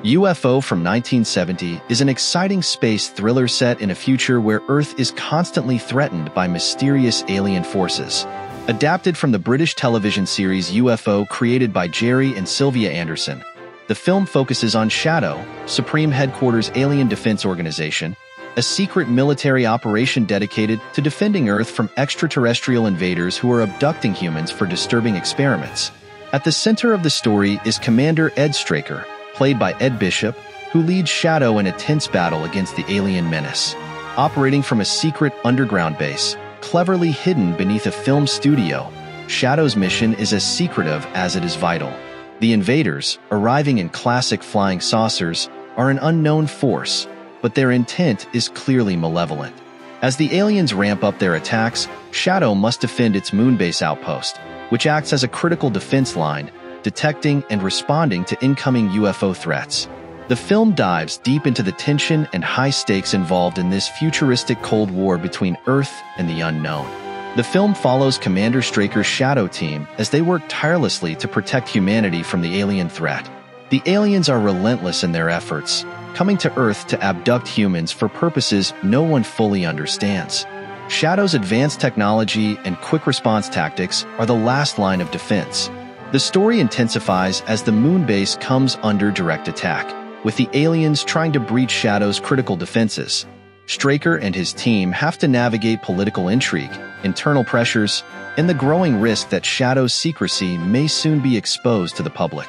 UFO from 1970 is an exciting space thriller set in a future where Earth is constantly threatened by mysterious alien forces. Adapted from the British television series UFO created by Jerry and Sylvia Anderson, the film focuses on Shadow, Supreme Headquarters Alien Defense Organization, a secret military operation dedicated to defending Earth from extraterrestrial invaders who are abducting humans for disturbing experiments. At the center of the story is Commander Ed Straker, played by Ed Bishop, who leads Shadow in a tense battle against the alien menace. Operating from a secret underground base, cleverly hidden beneath a film studio, Shadow's mission is as secretive as it is vital. The invaders, arriving in classic flying saucers, are an unknown force, but their intent is clearly malevolent. As the aliens ramp up their attacks, Shadow must defend its moonbase outpost, which acts as a critical defense line, detecting and responding to incoming UFO threats. The film dives deep into the tension and high stakes involved in this futuristic Cold War between Earth and the unknown. The film follows Commander Straker's Shadow team as they work tirelessly to protect humanity from the alien threat. The aliens are relentless in their efforts, coming to Earth to abduct humans for purposes no one fully understands. Shadow's advanced technology and quick response tactics are the last line of defense. The story intensifies as the moonbase comes under direct attack, with the aliens trying to breach Shadow's critical defenses. Straker and his team have to navigate political intrigue, internal pressures, and the growing risk that Shadow's secrecy may soon be exposed to the public.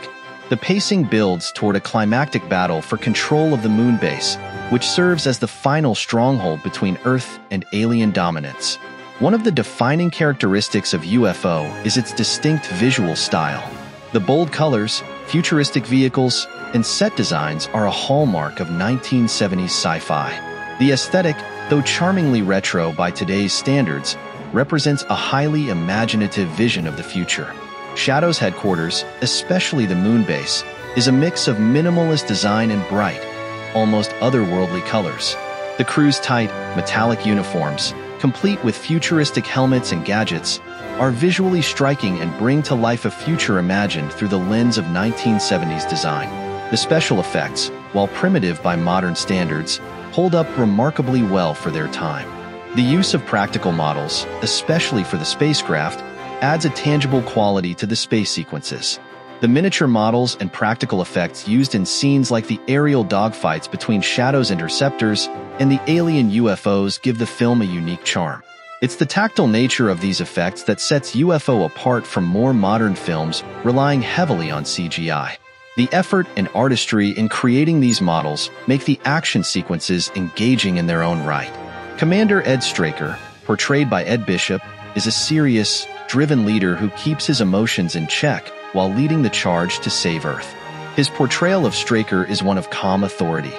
The pacing builds toward a climactic battle for control of the moonbase, which serves as the final stronghold between Earth and alien dominance. One of the defining characteristics of UFO is its distinct visual style. The bold colors, futuristic vehicles, and set designs are a hallmark of 1970s sci-fi. The aesthetic, though charmingly retro by today's standards, represents a highly imaginative vision of the future. Shadow's headquarters, especially the moonbase, is a mix of minimalist design and bright, almost otherworldly colors. The crew's tight, metallic uniforms, complete with futuristic helmets and gadgets, are visually striking and bring to life a future imagined through the lens of 1970s design. The special effects, while primitive by modern standards, hold up remarkably well for their time. The use of practical models, especially for the spacecraft, adds a tangible quality to the space sequences. The miniature models and practical effects used in scenes like the aerial dogfights between Shadow's interceptors and the alien UFOs give the film a unique charm. It's the tactile nature of these effects that sets UFO apart from more modern films relying heavily on CGI. The effort and artistry in creating these models make the action sequences engaging in their own right. Commander Ed Straker, portrayed by Ed Bishop, is a serious, driven leader who keeps his emotions in check while leading the charge to save Earth. His portrayal of Straker is one of calm authority.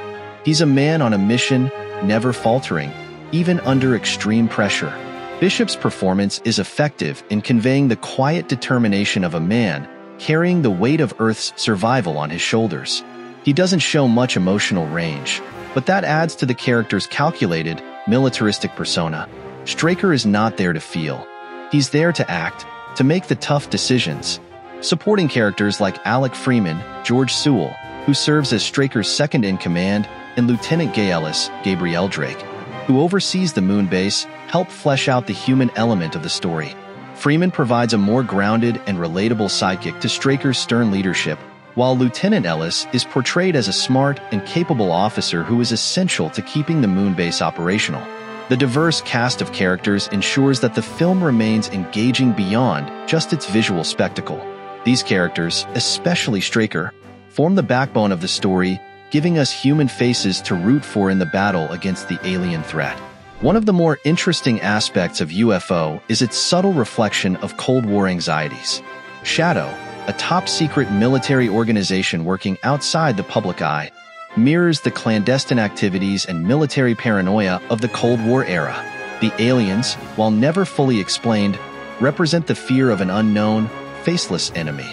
He's a man on a mission, never faltering, even under extreme pressure. Bishop's performance is effective in conveying the quiet determination of a man carrying the weight of Earth's survival on his shoulders. He doesn't show much emotional range, but that adds to the character's calculated, militaristic persona. Straker is not there to feel. He's there to act, to make the tough decisions. Supporting characters like Alec Freeman, George Sewell, who serves as Straker's second-in-command, and Lieutenant Gay Ellis, Gabrielle Drake, who oversees the moonbase, help flesh out the human element of the story. Freeman provides a more grounded and relatable sidekick to Straker's stern leadership, while Lieutenant Ellis is portrayed as a smart and capable officer who is essential to keeping the moonbase operational. The diverse cast of characters ensures that the film remains engaging beyond just its visual spectacle. These characters, especially Straker, form the backbone of the story, giving us human faces to root for in the battle against the alien threat. One of the more interesting aspects of UFO is its subtle reflection of Cold War anxieties. Shadow, a top-secret military organization working outside the public eye, mirrors the clandestine activities and military paranoia of the Cold War era. The aliens, while never fully explained, represent the fear of an unknown, faceless enemy.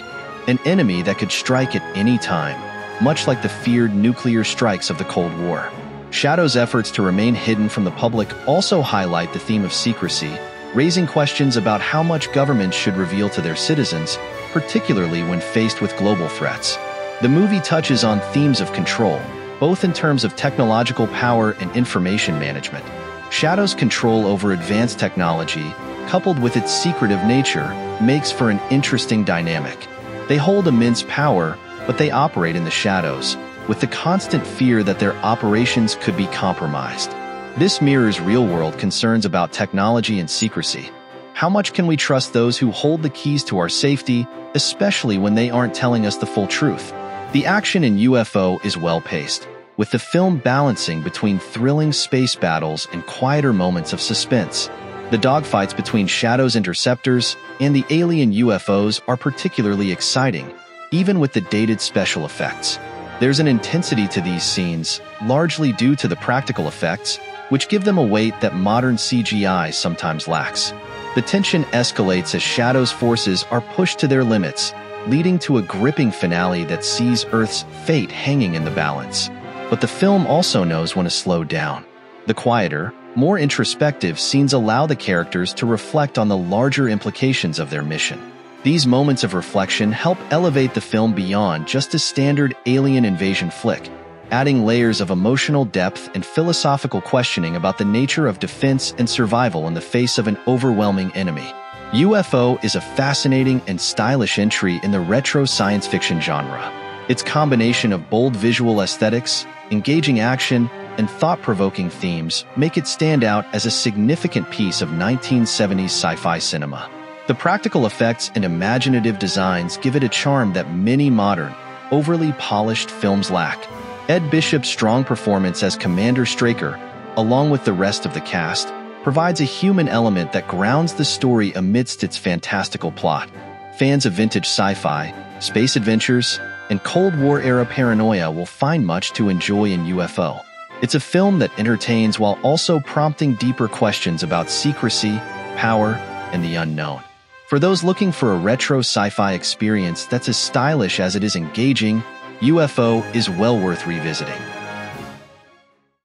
An enemy that could strike at any time, much like the feared nuclear strikes of the Cold War. Shadow's efforts to remain hidden from the public also highlight the theme of secrecy, raising questions about how much governments should reveal to their citizens, particularly when faced with global threats. The movie touches on themes of control, both in terms of technological power and information management. Shadow's control over advanced technology, coupled with its secretive nature, makes for an interesting dynamic. They hold immense power, but they operate in the shadows, with the constant fear that their operations could be compromised. This mirrors real-world concerns about technology and secrecy. How much can we trust those who hold the keys to our safety, especially when they aren't telling us the full truth? The action in UFO is well-paced, with the film balancing between thrilling space battles and quieter moments of suspense. The dogfights between Shadow's interceptors and the alien UFOs are particularly exciting, even with the dated special effects. There's an intensity to these scenes, largely due to the practical effects, which give them a weight that modern CGI sometimes lacks. The tension escalates as Shadow's forces are pushed to their limits, leading to a gripping finale that sees Earth's fate hanging in the balance. But the film also knows when to slow down. The quieter, more introspective scenes allow the characters to reflect on the larger implications of their mission. These moments of reflection help elevate the film beyond just a standard alien invasion flick, adding layers of emotional depth and philosophical questioning about the nature of defense and survival in the face of an overwhelming enemy. UFO is a fascinating and stylish entry in the retro science fiction genre. Its combination of bold visual aesthetics, engaging action, and thought-provoking themes make it stand out as a significant piece of 1970s sci-fi cinema. The practical effects and imaginative designs give it a charm that many modern, overly polished films lack. Ed Bishop's strong performance as Commander Straker, along with the rest of the cast, provides a human element that grounds the story amidst its fantastical plot. Fans of vintage sci-fi, space adventures, and Cold War-era paranoia will find much to enjoy in UFO. It's a film that entertains while also prompting deeper questions about secrecy, power, and the unknown. For those looking for a retro sci-fi experience that's as stylish as it is engaging, UFO is well worth revisiting.